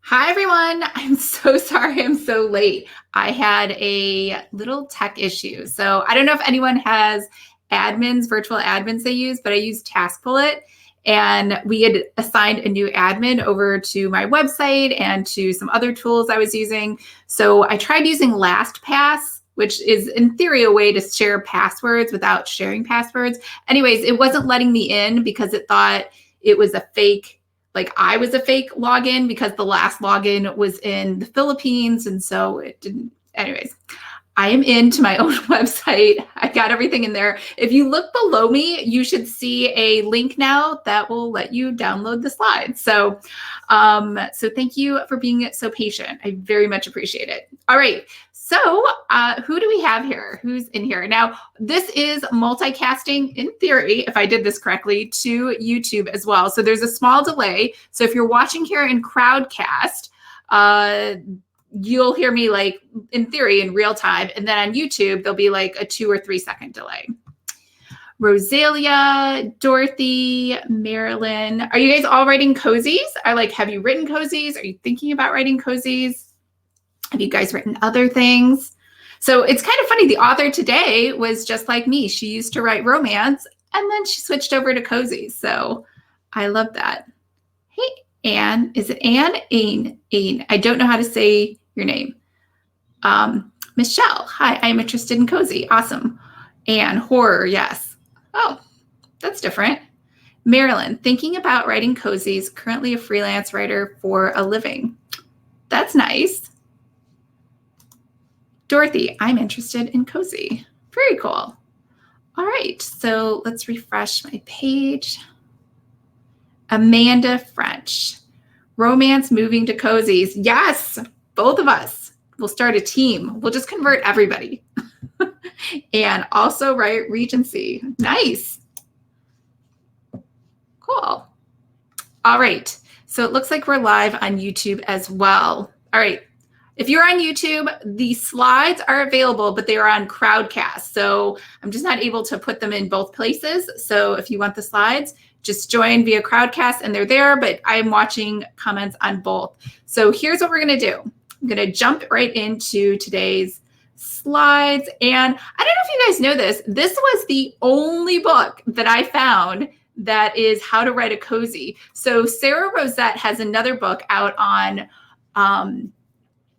Hi, everyone. I'm so sorry I'm so late. I had a little tech issue. So I don't know if anyone has admins, virtual admins they use, but I use Task Bullet. And we had assigned a new admin over to my website and to some other tools I was using. So I tried using LastPass, which is in theory a way to share passwords without sharing passwords. Anyways, it wasn't letting me in because it thought it was a fake, like I was a fake login because the last login was in the Philippines. And so it didn't, anyways. I am into my own website. I got everything in there. If you look below me, you should see a link now that will let you download the slides. So thank you for being so patient. I very much appreciate it. All right. So who do we have here? Who's in here? Now, this is multicasting in theory, if I did this correctly, to YouTube as well. So there's a small delay. So if you're watching here in Crowdcast, you'll hear me like in theory in real time. And then on YouTube, there'll be like a 2 or 3 second delay. Rosalia, Dorothy, Marilyn. Are you guys all writing cozies? Have you written cozies? Are you thinking about writing cozies? Have you guys written other things? So it's kind of funny. The author today was just like me. She used to write romance and then she switched over to cozies. So I love that. Hey, Anne. Is it Anne? Ain. I don't know how to say your name. Michelle. Hi, I'm interested in cozy. Awesome. Anne, horror. Yes. Oh, that's different. Marilyn, thinking about writing cozies, currently a freelance writer for a living. That's nice. Dorothy, I'm interested in cozy. Very cool. All right, so let's refresh my page. Amanda French, romance moving to cozies. Yes, both of us. We'll start a team. We'll just convert everybody. And also write Regency. Nice. Cool. All right, so it looks like we're live on YouTube as well. All right. If you're on YouTube, the slides are available, but they are on Crowdcast. So I'm just not able to put them in both places. So if you want the slides, just join via Crowdcast and they're there, but I'm watching comments on both. So here's what we're going to do. I'm going to jump right into today's slides. And I don't know if you guys know this. This was the only book that I found that is how to write a cozy. So Sarah Rosette has another book out on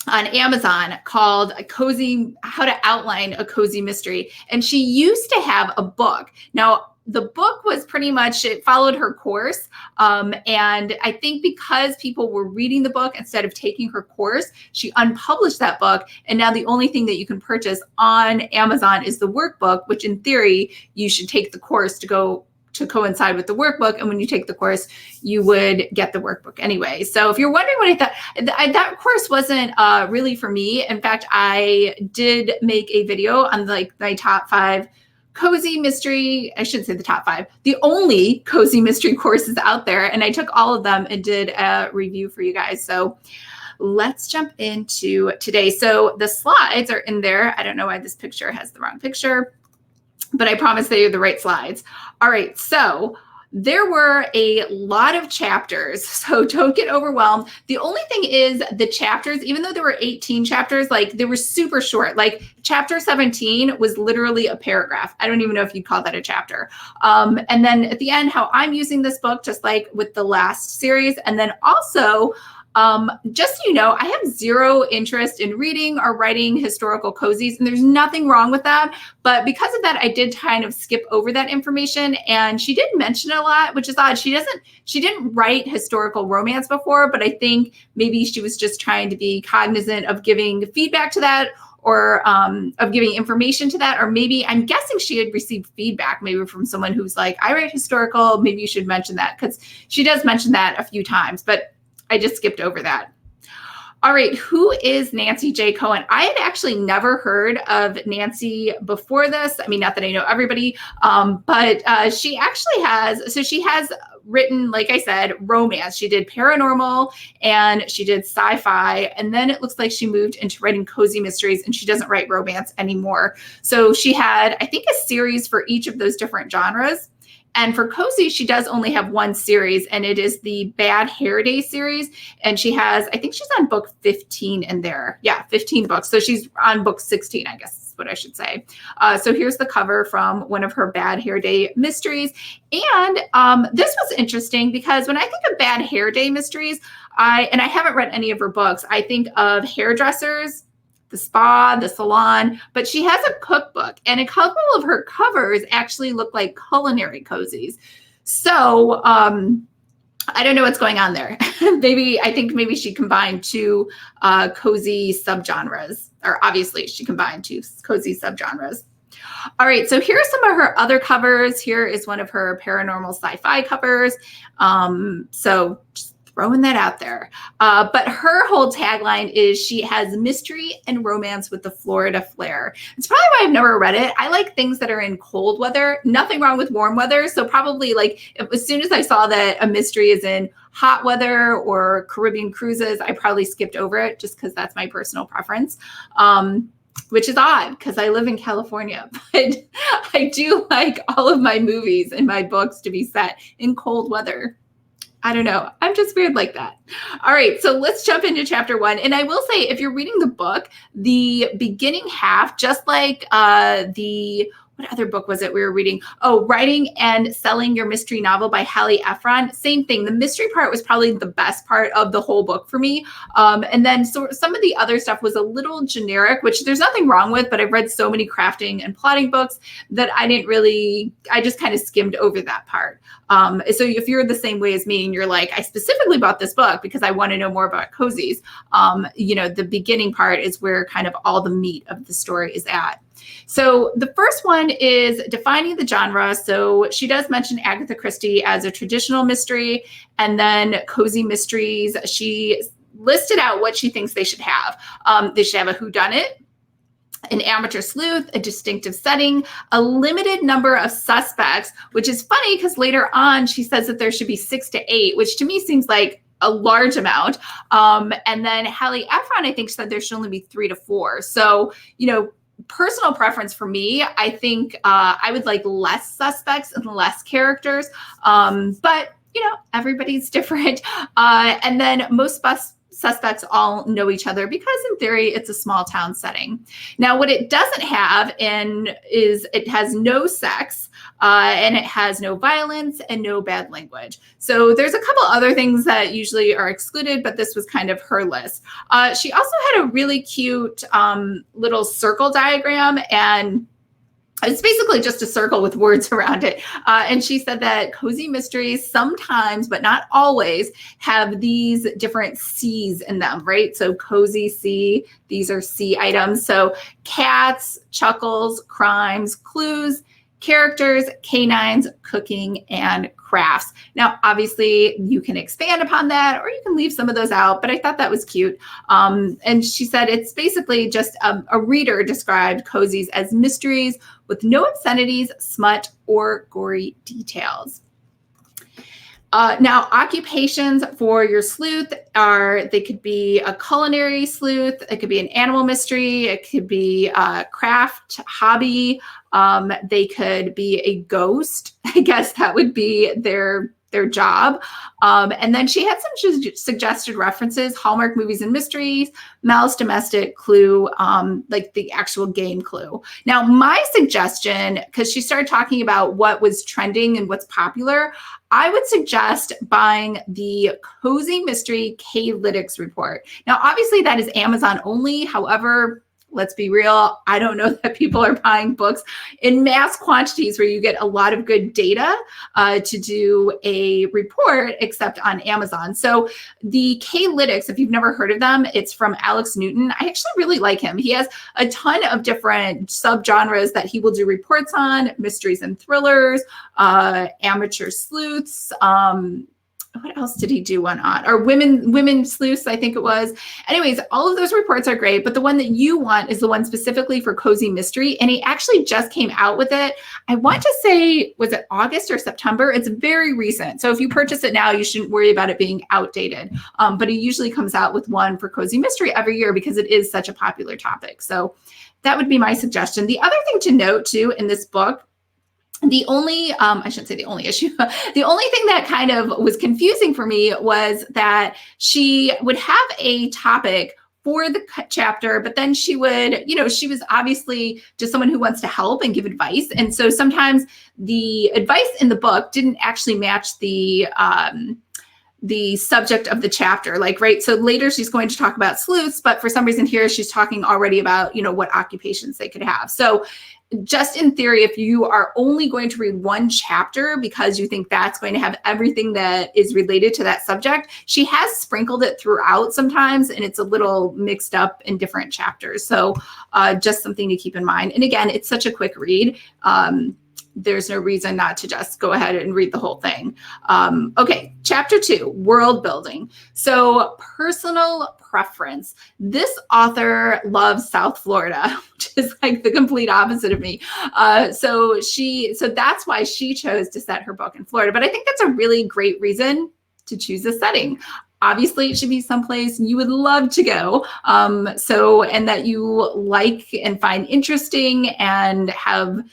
Amazon called How to Outline a Cozy Mystery. And she used to have a book. Now, the book was pretty much, it followed her course. And I think because people were reading the book instead of taking her course, she unpublished that book. And now the only thing that you can purchase on Amazon is the workbook, which in theory, you should take the course to coincide with the workbook. And when you take the course, you would get the workbook anyway. So if you're wondering what I thought, that course wasn't really for me. In fact, I did make a video on my top 5 cozy mystery. I shouldn't say the top 5, the only cozy mystery courses out there. And I took all of them and did a review for you guys. So let's jump into today. So the slides are in there. I don't know why this picture has the wrong picture, but I promise they are the right slides. All right, so there were a lot of chapters, so don't get overwhelmed. The only thing is the chapters, even though there were 18 chapters, they were super short. Like chapter 17 was literally a paragraph. I don't even know if you'd call that a chapter. And then at the end, how I'm using this book, just like with the last series, and then also, just so you know, I have zero interest in reading or writing historical cozies, and there's nothing wrong with that. But because of that, I did kind of skip over that information. And she did mention it a lot, which is odd. She didn't write historical romance before, but I think maybe she was just trying to be cognizant of giving feedback to that, or of giving information to that. Or maybe, I'm guessing she had received feedback maybe from someone who's like, I write historical, maybe you should mention that, because she does mention that a few times, but I just skipped over that. All right, who is Nancy J. Cohen? I had actually never heard of Nancy before this. I mean, not that I know everybody, but she actually has written, like I said, romance. She did paranormal and she did sci-fi. And then it looks like she moved into writing cozy mysteries, and she doesn't write romance anymore. So she had, I think, a series for each of those different genres. And for Cozy, she does only have one series, and it is the Bad Hair Day series. And she has, I think she's on book 15 in there. Yeah, 15 books. So she's on book 16, I guess is what I should say. So here's the cover from one of her Bad Hair Day mysteries. And this was interesting because when I think of Bad Hair Day mysteries, I haven't read any of her books, I think of hairdressers, the spa, the salon, but she has a cookbook, and a couple of her covers actually look like culinary cozies. So I don't know what's going on there. I think maybe she combined two cozy subgenres, or obviously she combined two cozy subgenres. All right, so here are some of her other covers. Here is one of her paranormal sci-fi covers. So just throwing that out there. But her whole tagline is she has mystery and romance with the Florida flair. It's probably why I've never read it. I like things that are in cold weather. Nothing wrong with warm weather. So probably as soon as I saw that a mystery is in hot weather or Caribbean cruises, I probably skipped over it just because that's my personal preference. Which is odd because I live in California, but I do like all of my movies and my books to be set in cold weather. I don't know. I'm just weird like that. All right. So let's jump into chapter 1. And I will say, if you're reading the book, the beginning half, just like what other book was it we were reading? Oh, Writing and Selling Your Mystery Novel by Hallie Ephron. Same thing. The mystery part was probably the best part of the whole book for me. And then some of the other stuff was a little generic, which there's nothing wrong with, but I've read so many crafting and plotting books that I just kind of skimmed over that part. So if you're the same way as me and you're like, I specifically bought this book because I want to know more about cozies, the beginning part is where kind of all the meat of the story is at. So the first one is defining the genre. So she does mention Agatha Christie as a traditional mystery, and then cozy mysteries. She listed out what she thinks they should have. They should have a whodunit, an amateur sleuth, a distinctive setting, a limited number of suspects, which is funny because later on she says that there should be 6 to 8, which to me seems like a large amount. And then Hallie Ephron, I think, said there should only be 3 to 4. So, personal preference for me, I think I would like less suspects and less characters. But, everybody's different. And then most suspects all know each other because in theory, it's a small town setting. Now, what it doesn't have is it has no sex and it has no violence and no bad language. So there's a couple other things that usually are excluded, but this was kind of her list. She also had a really cute little circle diagram, and it's basically just a circle with words around it. And she said that cozy mysteries sometimes, but not always, have these different C's in them, right? So cozy C, these are C items. So cats, chuckles, crimes, clues, characters, canines, cooking, and crafts. Now, obviously, you can expand upon that or you can leave some of those out, but I thought that was cute. And she said it's basically just a reader described cozies as mysteries with no obscenities, smut, or gory details. Now, occupations for your sleuth they could be a culinary sleuth, it could be an animal mystery, it could be a craft hobby, they could be a ghost. I guess that would be their job. And then she had some suggested references: Hallmark movies and mysteries, Mouse Domestic, Clue, like the actual game Clue. Now, my suggestion, because she started talking about what was trending and what's popular, I would suggest buying the Cozy Mystery K-Lytics report. Now, obviously that is Amazon only. However, let's be real, I don't know that people are buying books in mass quantities where you get a lot of good data to do a report, except on Amazon. So the K-Lytics, if you've never heard of them, it's from Alex Newton. I actually really like him. He has a ton of different subgenres that he will do reports on: mysteries and thrillers, amateur sleuths, what else did he do one on? Or women sleuths, I think it was. Anyways, all of those reports are great, but the one that you want is the one specifically for cozy mystery. And he actually just came out with it. I want to say, was it August or September? It's very recent. So if you purchase it now, you shouldn't worry about it being outdated. But he usually comes out with one for cozy mystery every year because it is such a popular topic. So that would be my suggestion. The other thing to note too in this book The only, I shouldn't say the only issue, the only thing that kind of was confusing for me was that she would have a topic for the chapter, but then she would, she was obviously just someone who wants to help and give advice. And so sometimes the advice in the book didn't actually match the subject of the chapter, right? So later she's going to talk about sleuths, but for some reason here she's talking already about, what occupations they could have. So just in theory, if you are only going to read one chapter because you think that's going to have everything that is related to that subject, she has sprinkled it throughout sometimes, and it's a little mixed up in different chapters. So just something to keep in mind. And again, it's such a quick read. There's no reason not to just go ahead and read the whole thing. Okay, chapter 2, world building. So personal preference. This author loves South Florida, which is like the complete opposite of me. So that's why she chose to set her book in Florida. But I think that's a really great reason to choose a setting. Obviously, it should be someplace you would love to go. And that you like and find interesting and have,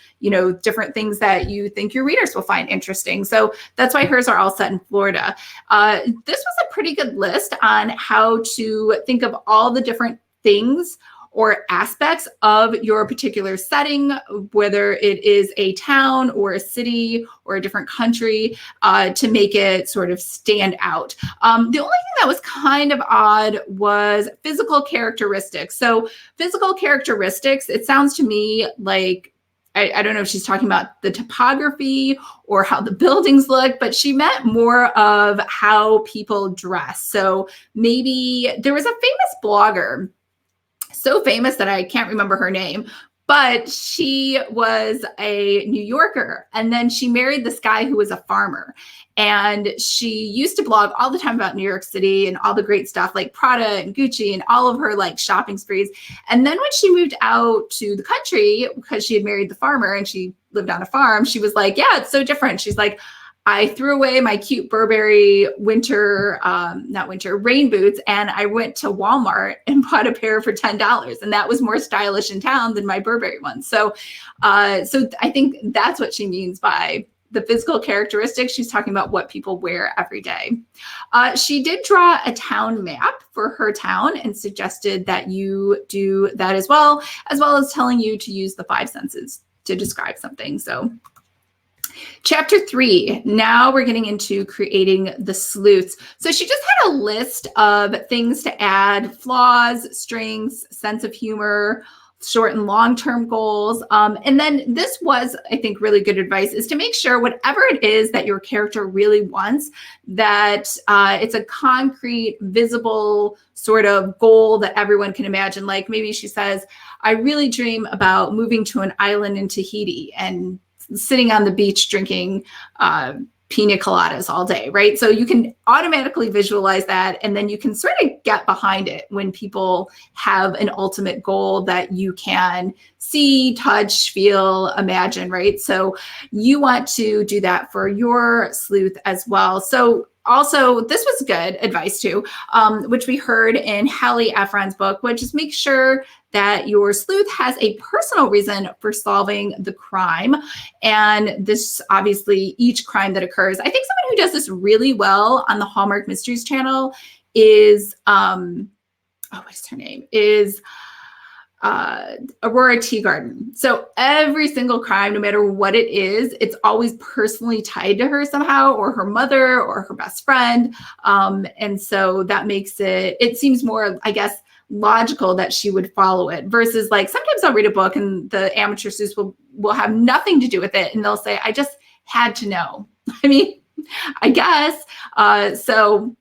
different things that you think your readers will find interesting. So that's why hers are all set in Florida. This was a pretty good list on how to think of all the different things or aspects of your particular setting, whether it is a town or a city or a different country, to make it sort of stand out. The only thing that was kind of odd was physical characteristics. So physical characteristics, it sounds to me like, I don't know if she's talking about the topography or how the buildings look, but she meant more of how people dress. So maybe there was a famous blogger, so famous that I can't remember her name, but she was a New Yorker, and then she married this guy who was a farmer. And she used to blog all the time about New York City and all the great stuff like Prada and Gucci and all of her like shopping sprees. And then when she moved out to the country, because she had married the farmer and she lived on a farm, she was like, yeah, it's so different. She's like, I threw away my cute Burberry rain boots, and I went to Walmart and bought a pair for $10. And that was more stylish in town than my Burberry ones. So I think that's what she means by the physical characteristics. She's talking about what people wear every day. She did draw a town map for her town and suggested that you do that as well as telling you to use the 5 senses to describe something. So chapter 3, now we're getting into creating the sleuths. So she just had a list of things to add: flaws, strengths, sense of humor, short and long-term goals. And then this was, I think, really good advice, is to make sure whatever it is that your character really wants, that it's a concrete, visible sort of goal that everyone can imagine. Like maybe she says, I really dream about moving to an island in Tahiti and sitting on the beach drinking pina coladas all day, right? So you can automatically visualize that, and then you can sort of get behind it when people have an ultimate goal that you can see, touch, feel, imagine, right? So you want to do that for your sleuth as well. So also, this was good advice too, which we heard in Hallie Efron's book, which is make sure that your sleuth has a personal reason for solving the crime. And this, obviously, each crime that occurs. I think someone who does this really well on the Hallmark Mysteries channel is, what is her name? Is Aurora Teagarden. So every single crime, no matter what it is, it's always personally tied to her somehow, or her mother, or her best friend. And so that makes it seems more, I guess, logical that she would follow it, versus like sometimes I'll read a book and the amateur sleuths will have nothing to do with it, and they'll say, I just had to know. I mean, I guess. So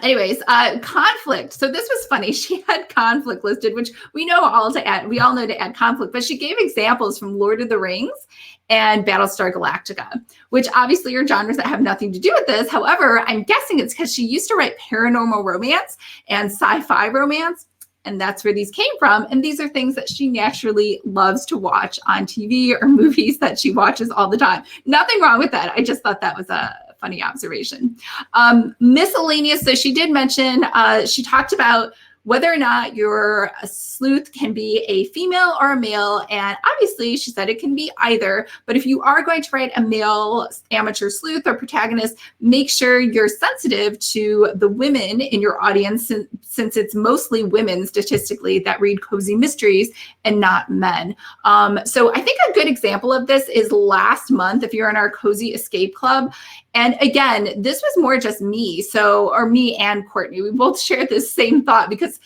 anyways, conflict. So this was funny. She had conflict listed, which we all know to add conflict, but she gave examples from Lord of the Rings and Battlestar Galactica, which obviously are genres that have nothing to do with this. However, I'm guessing it's because she used to write paranormal romance and sci-fi romance, and that's where these came from. And these are things that she naturally loves to watch on TV or movies that she watches all the time. Nothing wrong with that. I just thought that was a funny observation. Miscellaneous. So she did mention, she talked about whether or not your sleuth can be a female or a male. And obviously, she said it can be either. But if you are going to write a male amateur sleuth or protagonist, make sure you're sensitive to the women in your audience, since it's mostly women statistically that read cozy mysteries and not men. So I think a good example of this is last month, if you're in our Cozy Escape Club. And again, this was more just me. Or me and Courtney, we both shared this same thought, because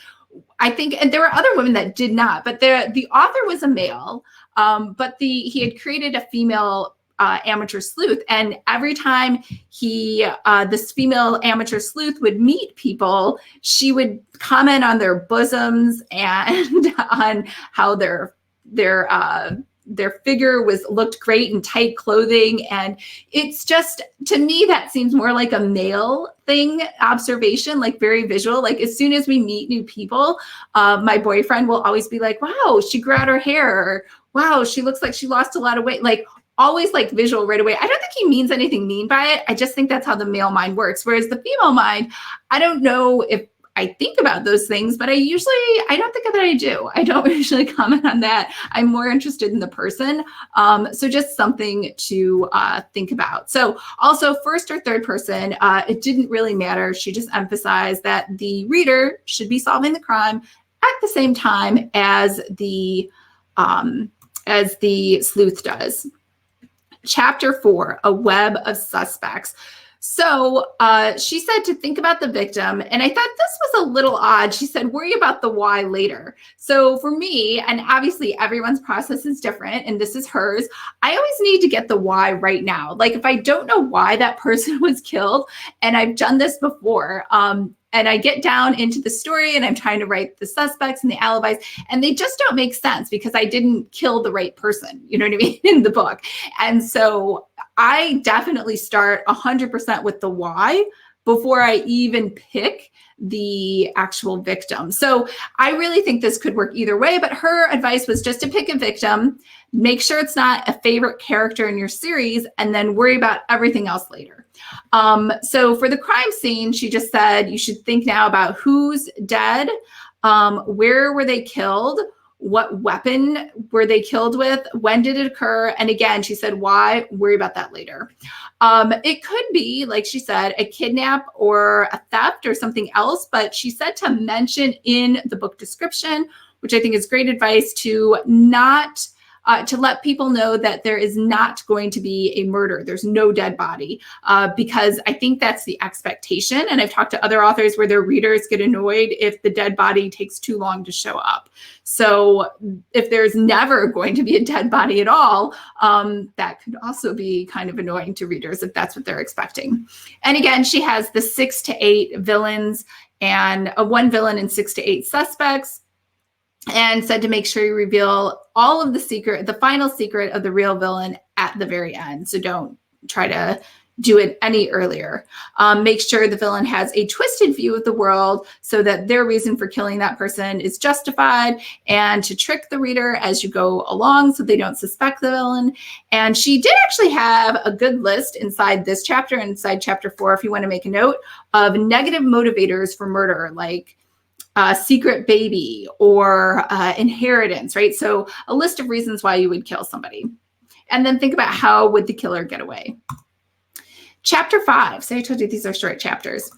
I think, and there were other women that did not, but the author was a male, but he had created a female amateur sleuth. And every time this female amateur sleuth would meet people, she would comment on their bosoms and on how their figure looked great in tight clothing. And it's just, to me, that seems more like a male thing, observation, like very visual. Like as soon as we meet new people, my boyfriend will always be like, wow, she grew out her hair, or wow, she looks like she lost a lot of weight. Like always like visual right away. I don't think he means anything mean by it. I just think that's how the male mind works. Whereas the female mind, I don't know if I think about those things, but I don't think that I do. I don't usually comment on that. I'm more interested in the person. So just something to think about. So also first or third person, it didn't really matter. She just emphasized that the reader should be solving the crime at the same time as the sleuth does. Chapter 4, a web of suspects. So she said to think about the victim, and I thought this was a little odd. She said, worry about the why later. So for me, and obviously everyone's process is different, and this is hers, I always need to get the why right now. Like if I don't know why that person was killed, and I've done this before, and I get down into the story and I'm trying to write the suspects and the alibis, and they just don't make sense because I didn't kill the right person, you know what I mean, in the book. And so I definitely start 100% with the why before I even pick the actual victim. So I really think this could work either way, but her advice was just to pick a victim, make sure it's not a favorite character in your series, and then worry about everything else later. So for the crime scene, she just said, you should think now about who's dead, where were they killed, what weapon were they killed with, when did it occur, and again, she said, why, worry about that later. It could be, like she said, a kidnap or a theft or something else, but she said to mention in the book description, which I think is great advice, to not to let people know that there is not going to be a murder. There's no dead body, because I think that's the expectation. And I've talked to other authors where their readers get annoyed if the dead body takes too long to show up. So if there's never going to be a dead body at all, that could also be kind of annoying to readers if that's what they're expecting. And again, she has the 6 to 8 villains and one villain and 6 to 8 suspects, and said to make sure you reveal all of the final secret of the real villain at the very end. So don't try to do it any earlier. Make sure the villain has a twisted view of the world so that their reason for killing that person is justified, and to trick the reader as you go along so they don't suspect the villain. And she did actually have a good list inside this chapter, inside chapter 4, if you want to make a note, of negative motivators for murder, like secret baby or inheritance, right? So a list of reasons why you would kill somebody. And then think about how would the killer get away. Chapter 5. So I told you these are short chapters.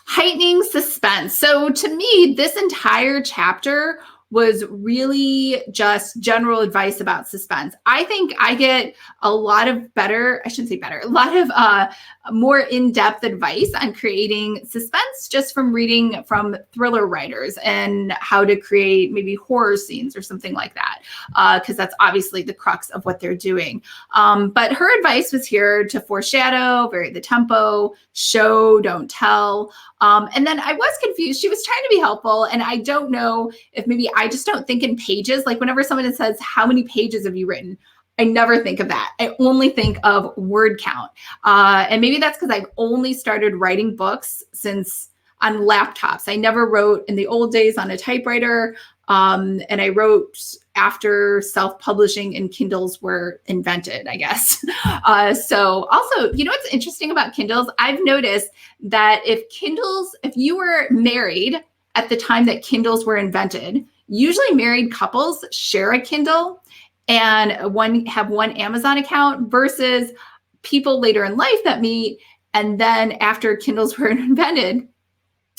Heightening suspense. So to me, this entire chapter was really just general advice about suspense. I think I get a lot of more in-depth advice on creating suspense just from reading from thriller writers and how to create maybe horror scenes or something like that, because that's obviously the crux of what they're doing. But her advice was here to foreshadow, vary the tempo, show, don't tell. And then I was confused. She was trying to be helpful, and I don't know if maybe I just don't think in pages. Like whenever someone says, how many pages have you written? I never think of that. I only think of word count. And maybe that's because I've only started writing books since on laptops. I never wrote in the old days on a typewriter. And I wrote after self-publishing and Kindles were invented, I guess. So also, you know what's interesting about Kindles? I've noticed that if you were married at the time that Kindles were invented. Usually married couples share a Kindle and have one Amazon account versus people later in life that meet, and then after Kindles were invented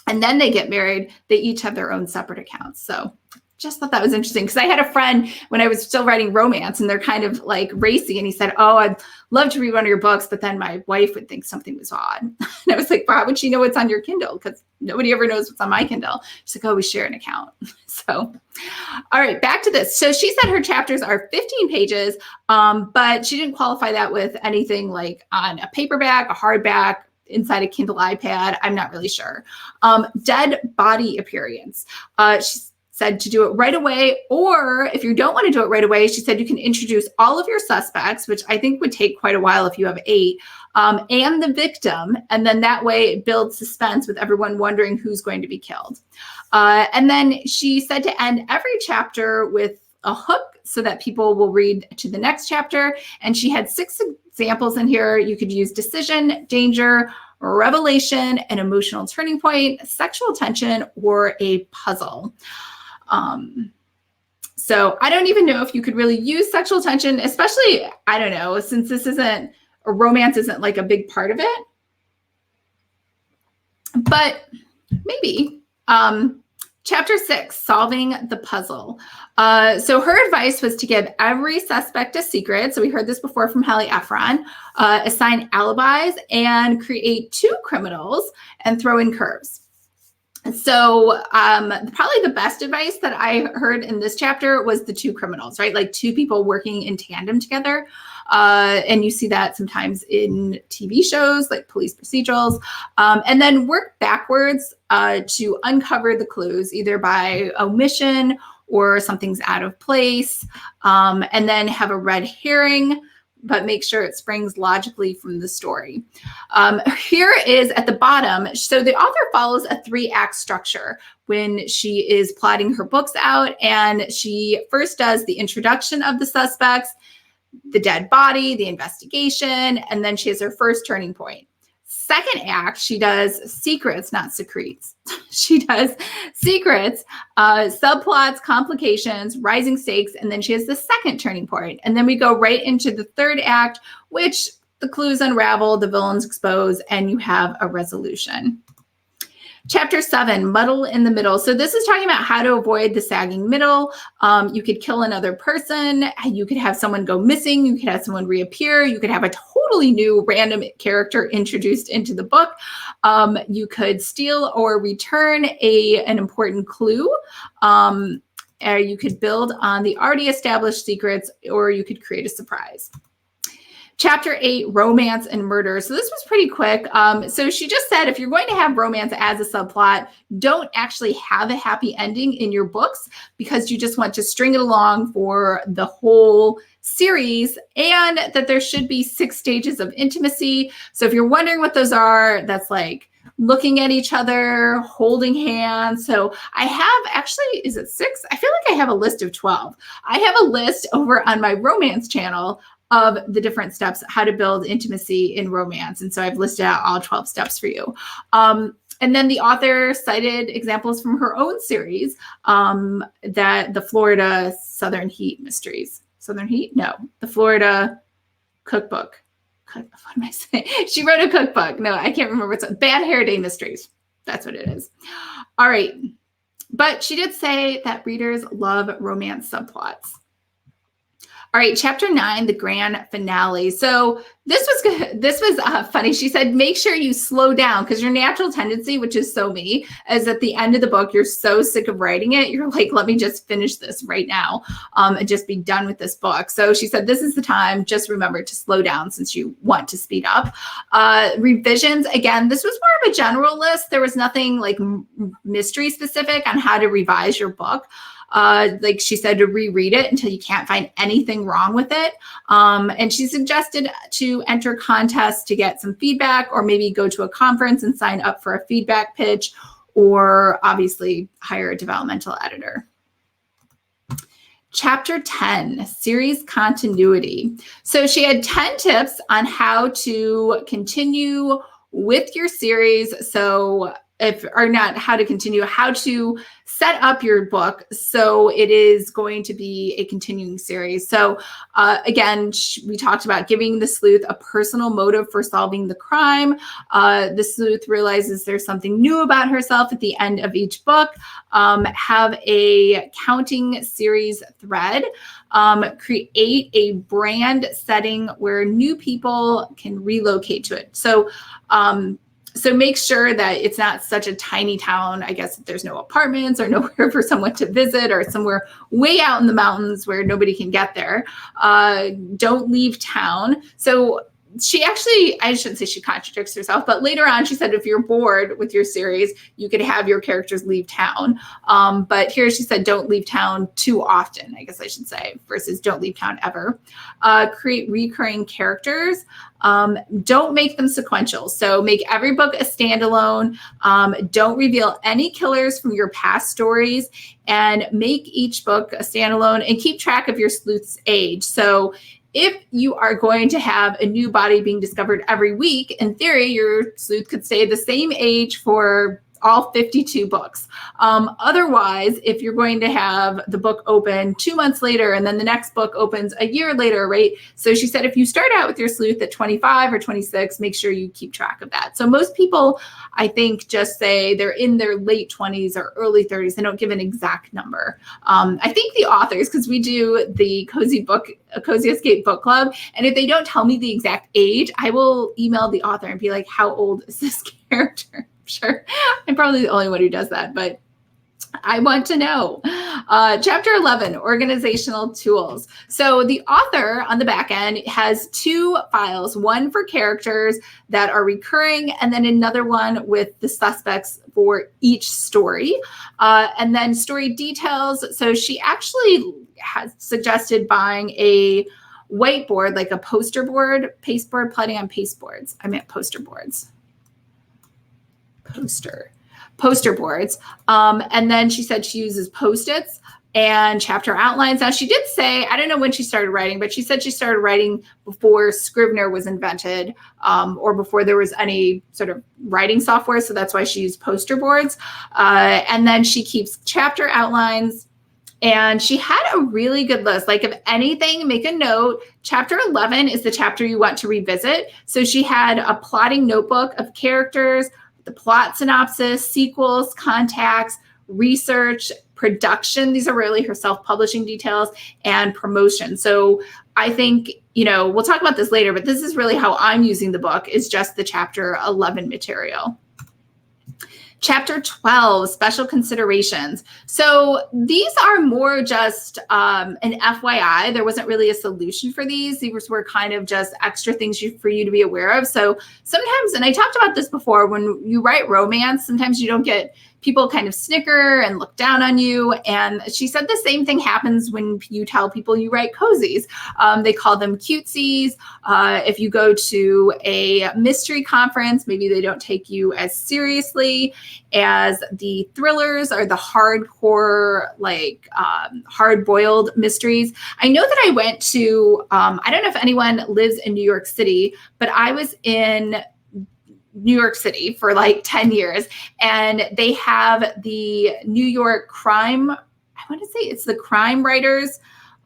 and then they get married, they each have their own separate accounts. So just thought that was interesting, because I had a friend when I was still writing romance, and they're kind of like racy, and he said, oh, I'd love to read one of your books, but then my wife would think something was odd. And I was like, well, how would she know what's on your Kindle? Because nobody ever knows what's on my Kindle. She's like, oh, we share an account. So, all right, back to this. So she said her chapters are 15 pages, but she didn't qualify that with anything like on a paperback, a hardback, inside a Kindle iPad. I'm not really sure. Dead body appearance. She said to do it right away, or if you don't want to do it right away, she said you can introduce all of your suspects, which I think would take quite a while if you have 8, and the victim, and then that way it builds suspense with everyone wondering who's going to be killed. And then she said to end every chapter with a hook so that people will read to the next chapter. And she had 6 examples in here. You could use decision, danger, revelation, an emotional turning point, sexual tension, or a puzzle. So I don't even know if you could really use sexual tension, especially, I don't know, since this isn't, or romance isn't like a big part of it, but maybe. Chapter 6, solving the puzzle. So her advice was to give every suspect a secret. So we heard this before from Hallie Ephron, assign alibis, and create 2 criminals and throw in curves. So probably the best advice that I heard in this chapter was the 2 criminals, right? Like 2 people working in tandem together. And you see that sometimes in TV shows like police procedurals. And then work backwards to uncover the clues, either by omission or something's out of place. And then have a red herring, but make sure it springs logically from the story. Here is at the bottom. So the author follows a 3-act structure when she is plotting her books out. And she first does the introduction of the suspects, the dead body, the investigation, and then she has her first turning point. Second act, she does secrets, not secretes. She does secrets, subplots, complications, rising stakes, and then she has the second turning point. And then we go right into the third act, which the clues unravel, the villains expose, and you have a resolution. Chapter 7, muddle in the middle. So this is talking about how to avoid the sagging middle. You could kill another person. You could have someone go missing. You could have someone reappear. You could have a totally new random character introduced into the book. You could steal or return an important clue. You could build on the already established secrets, or you could create a surprise. Chapter 8, romance and murder. So this was pretty quick. So she just said, if you're going to have romance as a subplot, don't actually have a happy ending in your books, because you just want to string it along for the whole series, and that there should be 6 stages of intimacy. So if you're wondering what those are, that's like looking at each other, holding hands. So I have actually, is it 6? I feel like I have a list of 12. I have a list over on my romance channel of the different steps, how to build intimacy in romance. And so I've listed out all 12 steps for you. And then the author cited examples from her own series, that the Florida Southern Heat mysteries. Southern Heat? No, the Florida cookbook. What am I saying? She wrote a cookbook. No, I can't remember what's Bad Hair Day mysteries. That's what it is. All right. But she did say that readers love romance subplots. All right, chapter 9, the grand finale. So this was good. This was funny. She said, make sure you slow down, because your natural tendency, which is so me, is at the end of the book, you're so sick of writing it. You're like, let me just finish this right now and just be done with this book. So she said, this is the time. Just remember to slow down since you want to speed up. Revisions. Again, this was more of a general list. There was nothing like mystery specific on how to revise your book. Like she said, to reread it until you can't find anything wrong with it. And she suggested to enter contests to get some feedback, or maybe go to a conference and sign up for a feedback pitch, or obviously hire a developmental editor. Chapter 10, series continuity. So she had 10 tips on how to continue with your series. So how to continue, how to set up your book so it is going to be a continuing series. So again, we talked about giving the sleuth a personal motive for solving the crime. The sleuth realizes there's something new about herself at the end of each book. Have a counting series thread. Create a brand setting where new people can relocate to it. So make sure that it's not such a tiny town. I guess there's no apartments or nowhere for someone to visit, or somewhere way out in the mountains where nobody can get there. Don't leave town. So she actually, I shouldn't say she contradicts herself, but later on she said if you're bored with your series, you could have your characters leave town. But here she said don't leave town too often, I guess I should say, versus don't leave town ever. Create recurring characters. Don't make them sequential. So make every book a standalone. Don't reveal any killers from your past stories, and make each book a standalone, and keep track of your sleuth's age. So if you are going to have a new body being discovered every week, in theory, your sleuth could stay the same age for all 52 books. Otherwise, if you're going to have the book open 2 months later and then the next book opens a year later, right? So she said if you start out with your sleuth at 25 or 26, make sure you keep track of that. So most people, I think, just say they're in their late 20s or early 30s. They don't give an exact number. I think the authors, because we do the Cozy Escape Book Club, and if they don't tell me the exact age, I will email the author and be like, how old is this character? Sure, I'm probably the only one who does that, but I want to know. Chapter 11, organizational tools. So the author on the back end has 2 files, one for characters that are recurring, and then another one with the suspects for each story. And then story details. So she actually has suggested buying a whiteboard, like a poster board, pasteboard, putting on pasteboards. I meant poster boards. Poster boards. And then she said she uses Post-its and chapter outlines. Now she did say, I don't know when she started writing, but she said she started writing before Scrivener was invented, or before there was any sort of writing software. So that's why she used poster boards. And then she keeps chapter outlines. And she had a really good list. Like, if anything, make a note. Chapter 11 is the chapter you want to revisit. So she had a plotting notebook of characters, the plot synopsis, sequels, contacts, research, production. These are really her self-publishing details, and promotion. So I think, we'll talk about this later, but this is really how I'm using the book, is just the chapter 11 material. Chapter 12, special considerations. So these are more just an FYI. There wasn't really a solution for these. These were kind of just extra things for you to be aware of. So sometimes, and I talked about this before, when you write romance, sometimes you don't get people kind of snicker and look down on you. And she said the same thing happens when you tell people you write cozies. They call them cutesies. If you go to a mystery conference, maybe they don't take you as seriously as the thrillers or the hardcore, like hard-boiled mysteries. I know that I went to, I don't know if anyone lives in New York City, but I was in New York City for like 10 years. And they have the New York Crime, I want to say it's the Crime Writers,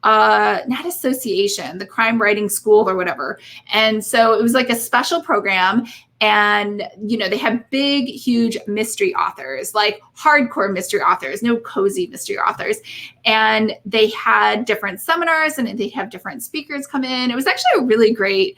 not association, the Crime Writing School or whatever. And so it was like a special program. And, they have big, huge mystery authors, like hardcore mystery authors, no cozy mystery authors. And they had different seminars, and they have different speakers come in. It was actually a really great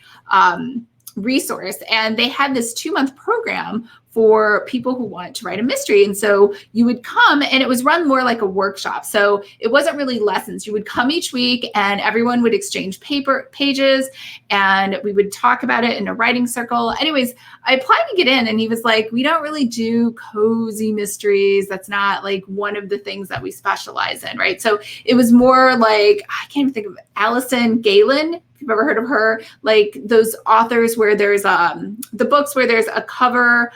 resource. And they had this 2-month program for people who want to write a mystery. And so you would come, and it was run more like a workshop. So it wasn't really lessons. You would come each week, and everyone would exchange pages, and we would talk about it in a writing circle. Anyways, I applied to get in, and he was like, we don't really do cozy mysteries. That's not like one of the things that we specialize in, right? So it was more like, I can't even think of it, Allison Galen. If you've ever heard of her, like those authors where there's the books where there's a cover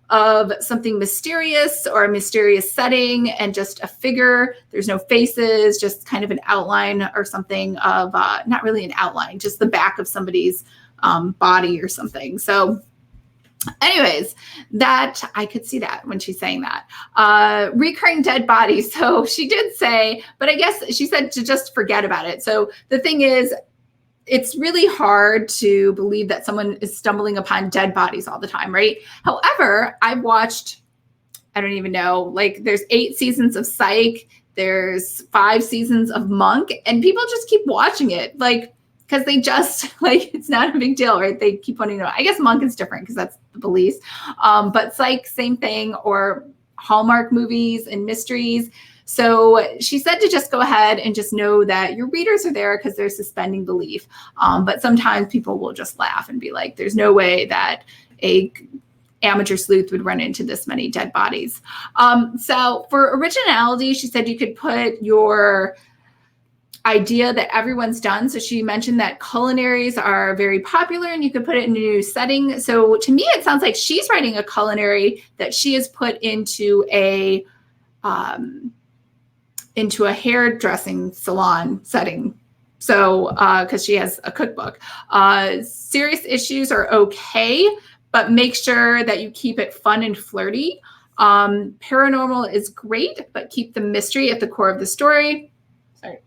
of something mysterious or a mysterious setting and just a figure. There's no faces, just kind of an outline or something of, not really an outline, just the back of somebody's body or something. So Anyways, that I could see that when she's saying that. Recurring dead bodies. So she did say, but I guess she said to just forget about it. So the thing is, it's really hard to believe that someone is stumbling upon dead bodies all the time, right? However, I've watched, I don't even know, like there's 8 seasons of Psych, there's 5 seasons of Monk, and people just keep watching it. Like, because they just like, it's not a big deal, right? They keep wanting to know. I guess Monk is different because that's the police. But Psych, same thing, or Hallmark movies and mysteries. So she said to just go ahead and just know that your readers are there because they're suspending belief. But sometimes people will just laugh and be like, there's no way that a amateur sleuth would run into this many dead bodies. So for originality, she said you could put your idea that everyone's done. So she mentioned that culinaries are very popular and you could put it in a new setting. So to me, it sounds like she's writing a culinary that she has put into a hairdressing salon setting. So, because she has a cookbook. Serious issues are okay, but make sure that you keep it fun and flirty. Paranormal is great, but keep the mystery at the core of the story. Sorry.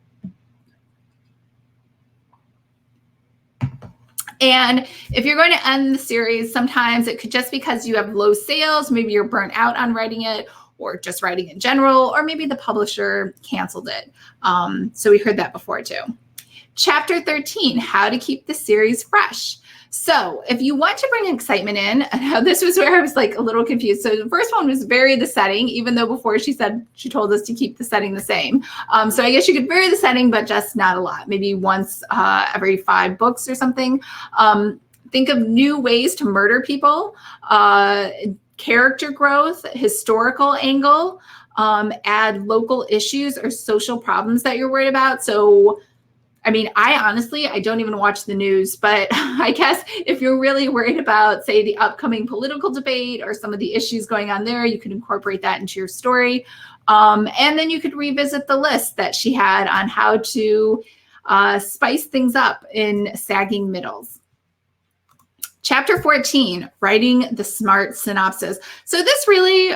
And if you're going to end the series, sometimes it could just because you have low sales, maybe you're burnt out on writing it, or just writing in general, or maybe the publisher canceled it. So we heard that before too. Chapter 13, how to keep the series fresh. So if you want to bring excitement in, and this was where I was like a little confused. So the first one was vary the setting, even though before she told us to keep the setting the same. So I guess you could vary the setting, but just not a lot, maybe once every 5 books or something. Think of new ways to murder people, character growth, historical angle, add local issues or social problems that you're worried about. So I mean, I don't even watch the news, but I guess if you're really worried about, say, the upcoming political debate or some of the issues going on there, you could incorporate that into your story. And then you could revisit the list that she had on how to spice things up in sagging middles. Chapter 14, writing the smart synopsis. So this really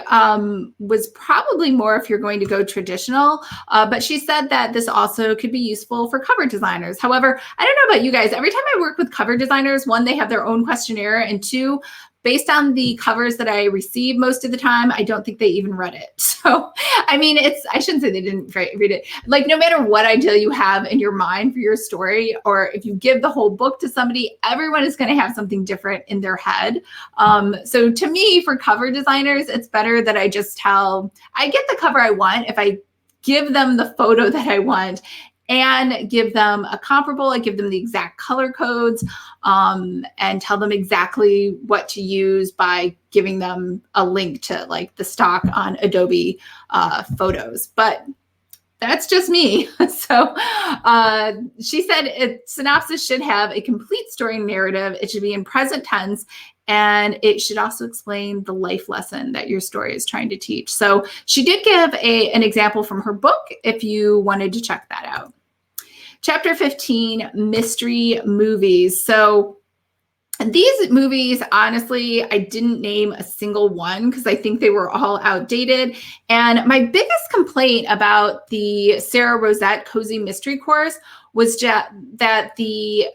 was probably more if you're going to go traditional, but she said that this also could be useful for cover designers. However, I don't know about you guys, every time I work with cover designers, 1, they have their own questionnaire, and 2, based on the covers that I receive most of the time, I don't think they even read it. So, I mean, I shouldn't say they didn't read it. Like, no matter what idea you have in your mind for your story, or if you give the whole book to somebody, everyone is going to have something different in their head. So to me, for cover designers, it's better that I just I get the cover I want if I give them the photo that I want and give them a comparable. I give them the exact color codes and tell them exactly what to use by giving them a link to like the stock on Adobe photos. But that's just me. So she said synopsis should have a complete story narrative. It should be in present tense, and it should also explain the life lesson that your story is trying to teach. So she did give an example from her book if you wanted to check that out. Chapter 15, mystery movies. So these movies, honestly, I didn't name a single one because I think they were all outdated. And my biggest complaint about the Sarah Rosette Cozy Mystery course was that the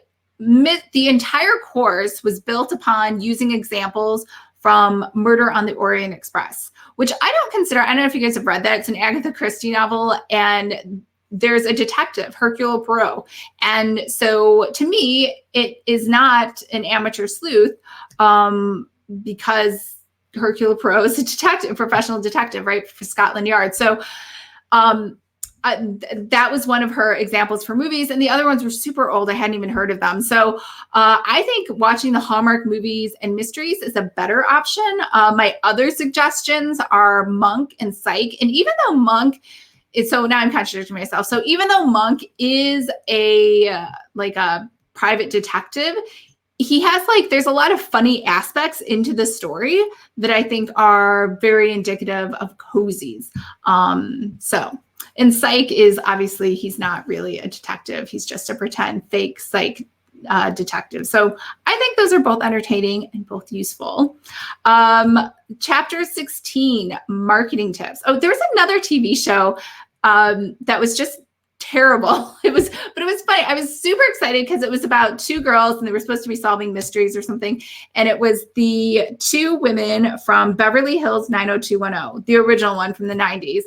entire course was built upon using examples from Murder on the Orient Express, which I don't consider, I don't know if you guys have read that. It's an Agatha Christie novel, and there's a detective, Hercule Poirot. And so to me, it is not an amateur sleuth because Hercule Poirot is a detective, a professional detective, right, for Scotland Yard. So that was one of her examples for movies. And the other ones were super old. I hadn't even heard of them. So I think watching the Hallmark movies and mysteries is a better option. My other suggestions are Monk and Psych. And even though Monk, so now I'm contradicting myself. So even though Monk is a private detective, he has there's a lot of funny aspects into the story that I think are very indicative of cozies. And Psych is obviously, he's not really a detective. He's just a pretend fake psych detective. So I think those are both entertaining and both useful. Chapter 16, marketing tips. Oh, there was another TV show that was just terrible. But it was funny. I was super excited because it was about two girls and they were supposed to be solving mysteries or something. And it was the two women from Beverly Hills 90210, the original one from the 90s,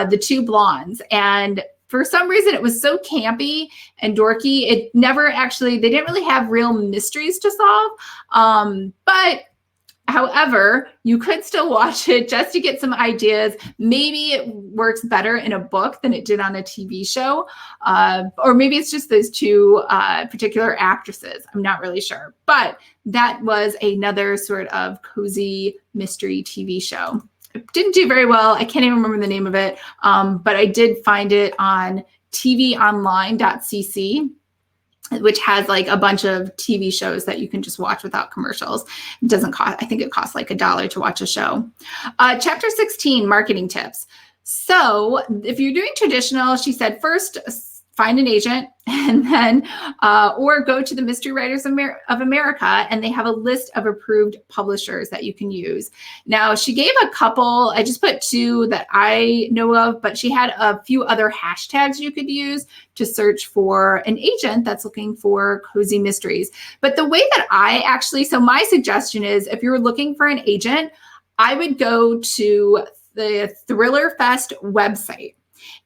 the two blondes. And for some reason, it was so campy and dorky. It never actually, they didn't really have real mysteries to solve. But however, you could still watch it just to get some ideas. Maybe it works better in a book than it did on a TV show. Or maybe it's just those two particular actresses. I'm not really sure. But that was another sort of cozy mystery TV show. It didn't do very well. I can't even remember the name of it. But I did find it on tvonline.cc, which has like a bunch of TV shows that you can just watch without commercials. It doesn't cost, I think it costs like $1 to watch a show. Chapter 16, marketing tips. So if you're doing traditional, she said, first find an agent and then, or go to the Mystery Writers of America, and they have a list of approved publishers that you can use. Now, she gave a couple, I just put two that I know of, but she had a few other hashtags you could use to search for an agent that's looking for cozy mysteries. But the way that I actually, so my suggestion is if you're looking for an agent, I would go to the Thriller Fest website.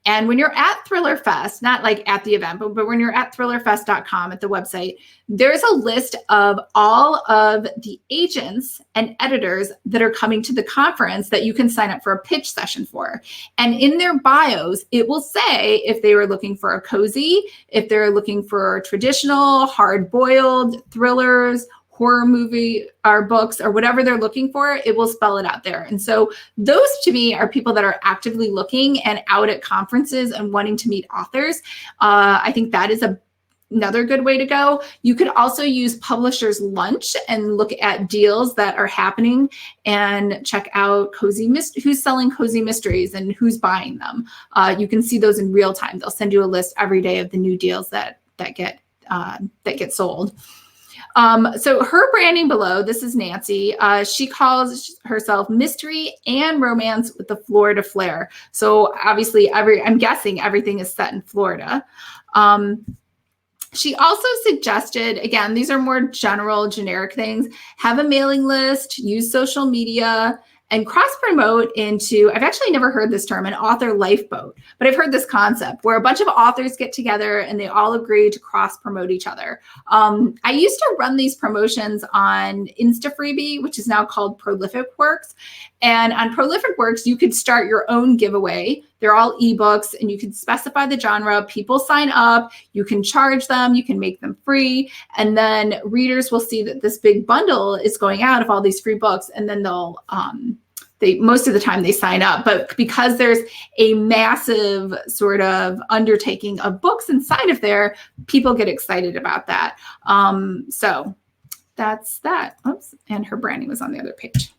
And when you're at Thriller Fest, not like at the event, but when you're at thrillerfest.com at the website, there's a list of all of the agents and editors that are coming to the conference that you can sign up for a pitch session for. And in their bios, it will say if they were looking for a cozy, if they're looking for traditional, hard-boiled thrillers, horror movie or books or whatever they're looking for, it will spell it out there. And so those to me are people that are actively looking and out at conferences and wanting to meet authors. I think that is another good way to go. You could also use Publishers Lunch and look at deals that are happening and check out who's selling cozy mysteries and who's buying them. You can see those in real time. They'll send you a list every day of the new deals that get sold. So her branding below, this is Nancy. She calls herself mystery and romance with the Florida flair. So obviously I'm guessing everything is set in Florida. She also suggested, again, these are more general, generic things, have a mailing list, use social media, and cross-promote into, I've actually never heard this term, an author lifeboat, but I've heard this concept where a bunch of authors get together and they all agree to cross-promote each other. I used to run these promotions on InstaFreebie, which is now called Prolific Works. And on Prolific Works, you could start your own giveaway. They're all ebooks and you can specify the genre. People sign up, you can charge them, you can make them free. And then readers will see that this big bundle is going out of all these free books. And then they'll, most of the time they sign up, but because there's a massive sort of undertaking of books inside of there, people get excited about that. So that's that. Oops. And her branding was on the other page.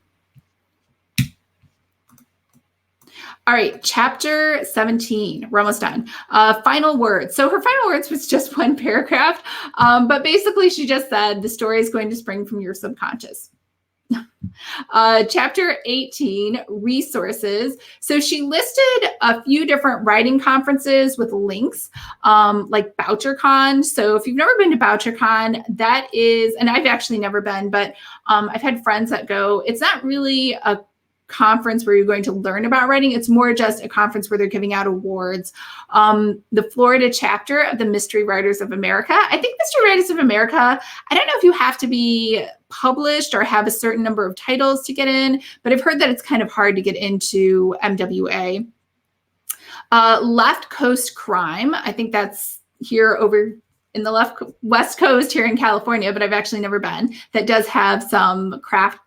All right, chapter 17, we're almost done. Final words. So her final words was just one paragraph, but basically she just said the story is going to spring from your subconscious. Chapter 18, resources. So she listed a few different writing conferences with links, like BoucherCon. So if you've never been to BoucherCon, that is, and I've actually never been, but I've had friends that go. It's not really a conference where you're going to learn about writing. It's more just a conference where they're giving out awards. The Florida chapter of the Mystery Writers of America. I think Mystery Writers of America, I don't know if you have to be published or have a certain number of titles to get in, but I've heard that it's kind of hard to get into MWA. Left Coast Crime. I think that's here over in the West Coast here in California, but I've actually never been. That does have some craft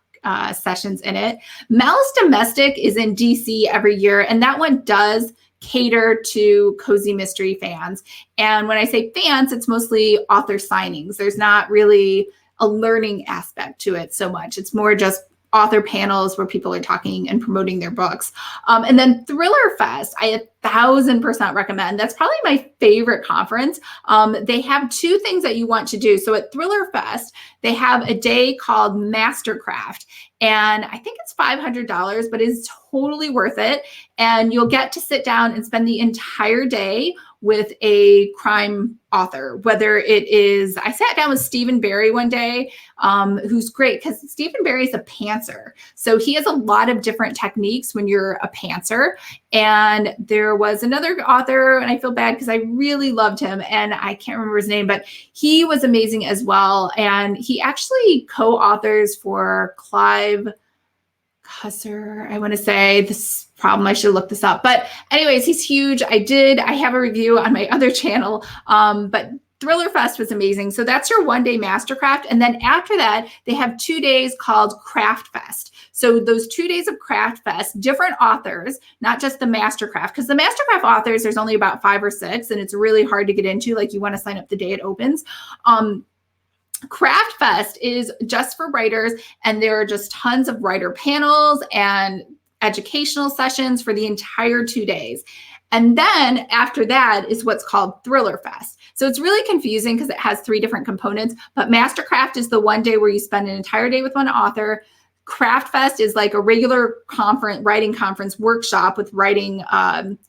sessions in it. Malice Domestic is in DC every year, and that one does cater to cozy mystery fans. And when I say fans, it's mostly author signings. There's not really a learning aspect to it so much. It's more just author panels where people are talking and promoting their books. And then Thriller Fest, I 1,000% recommend. That's probably my favorite conference. They have two things that you want to do. So at Thriller Fest, they have a day called Mastercraft. And I think it's $500, but it's totally worth it. And you'll get to sit down and spend the entire day with a crime author, whether it is, I sat down with Stephen Barry one day, who's great because Stephen Barry is a pantser. So he has a lot of different techniques when you're a pantser. And there was another author, and I feel bad because I really loved him, and I can't remember his name, but he was amazing as well. And he actually co-authors for Clive Cusser, I want to say. This problem, I should look this up. But anyways, he's huge. I have a review on my other channel, but Thriller Fest was amazing. So that's your one-day Mastercraft. And then after that, they have 2 days called Craft Fest. So those 2 days of Craft Fest, different authors, not just the Mastercraft, because the Mastercraft authors, there's only about 5 or 6, and it's really hard to get into. Like, you want to sign up the day it opens. Craft Fest is just for writers, and there are just tons of writer panels and educational sessions for the entire 2 days. And then after that is what's called Thriller Fest. So it's really confusing because it has 3 different components, but Mastercraft is the one day where you spend an entire day with one author. Craft Fest is like a regular conference, writing conference workshop with writing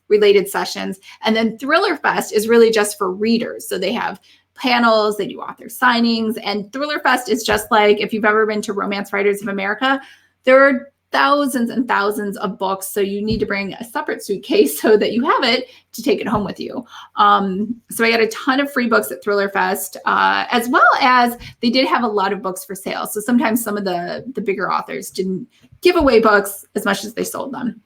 related sessions. And then Thriller Fest is really just for readers. So they have panels, they do author signings, and Thriller Fest is just like, if you've ever been to Romance Writers of America, there are thousands and thousands of books. So you need to bring a separate suitcase so that you have it to take it home with you. So I got a ton of free books at Thriller Fest, as well as they did have a lot of books for sale. So sometimes some of the bigger authors didn't give away books as much as they sold them.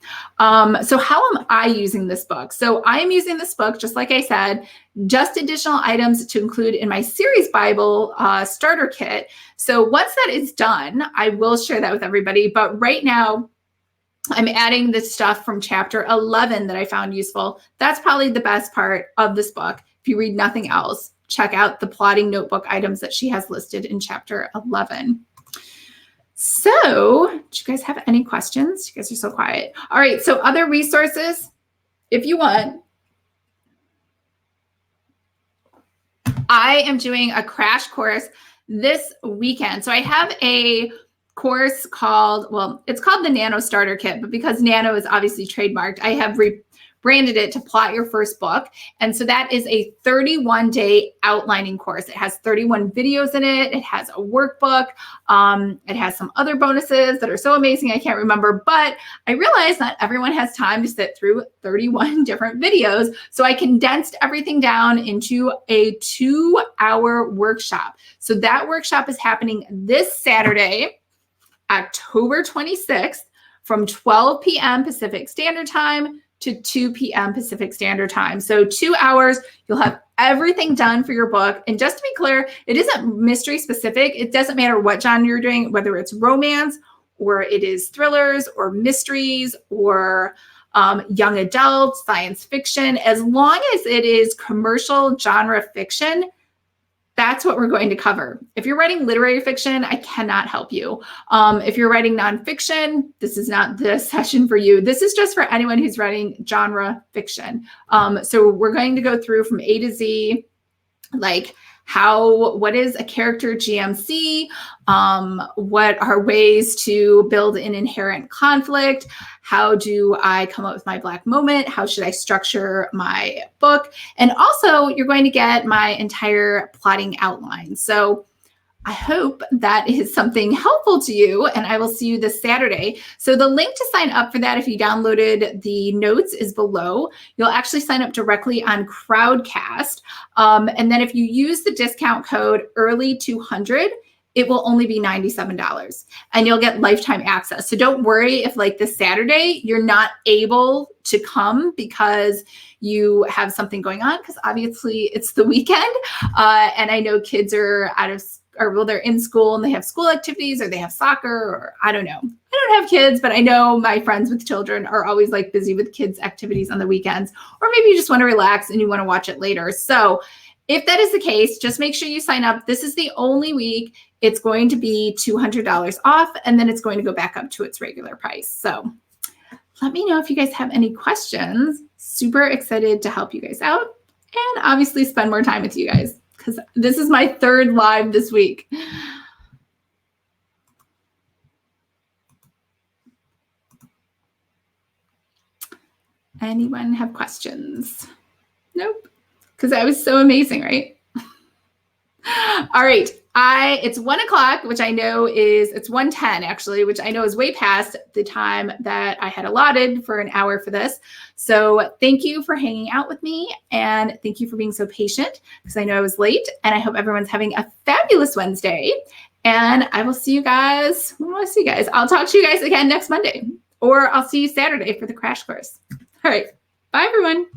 So how am I using this book? So I am using this book, just like I said, just additional items to include in my series Bible starter kit. So once that is done, I will share that with everybody. But right now, I'm adding the stuff from chapter 11 that I found useful. That's probably the best part of this book. If you read nothing else, check out the plotting notebook items that she has listed in chapter 11. So, do you guys have any questions? You guys are so quiet. All right, so other resources, if you want. I am doing a crash course this weekend. So I have a course called, well, it's called the Nano Starter Kit, but because Nano is obviously trademarked, I have rebranded it to Plot Your First Book. And so that is a 31-day outlining course. It has 31 videos in it. It has a workbook. It has some other bonuses that are so amazing I can't remember, but I realize not everyone has time to sit through 31 different videos. So I condensed everything down into a 2-hour workshop. So that workshop is happening this Saturday, October 26th, from 12 p.m. Pacific Standard Time to 2 p.m. Pacific Standard Time. So 2 hours, you'll have everything done for your book. And just to be clear, it isn't mystery specific. It doesn't matter what genre you're doing, whether it's romance or it is thrillers or mysteries or young adult, science fiction. As long as it is commercial genre fiction, that's what we're going to cover. If you're writing literary fiction, I cannot help you. If you're writing nonfiction, this is not the session for you. This is just for anyone who's writing genre fiction. So we're going to go through from A to Z, like what is a character GMC? What are ways to build an inherent conflict? How do I come up with my Black moment? How should I structure my book? And also, you're going to get my entire plotting outline. So I hope that is something helpful to you, and I will see you this Saturday. So the link to sign up for that, if you downloaded the notes, is below. You'll actually sign up directly on Crowdcast. And then if you use the discount code EARLY200, it will only be $97 and you'll get lifetime access. So don't worry if like this Saturday, you're not able to come because you have something going on, because obviously it's the weekend. And I know kids are they're in school and they have school activities or they have soccer, or I don't know. I don't have kids, but I know my friends with children are always like busy with kids activities on the weekends, or maybe you just want to relax and you want to watch it later. So if that is the case, just make sure you sign up. This is the only week. it's going to be $200 off, and then it's going to go back up to its regular price. So let me know if you guys have any questions. Super excited to help you guys out and obviously spend more time with you guys because this is my third live this week. Anyone have questions? Nope. Because that was so amazing, right? All right. It's 1:00, which I know it's 1:10 actually, which I know is way past the time that I had allotted for an hour for this. So thank you for hanging out with me and thank you for being so patient because I know I was late, and I hope everyone's having a fabulous Wednesday. And I will see you guys. I'll talk to you guys again next Monday, or I'll see you Saturday for the crash course. All right. Bye, everyone.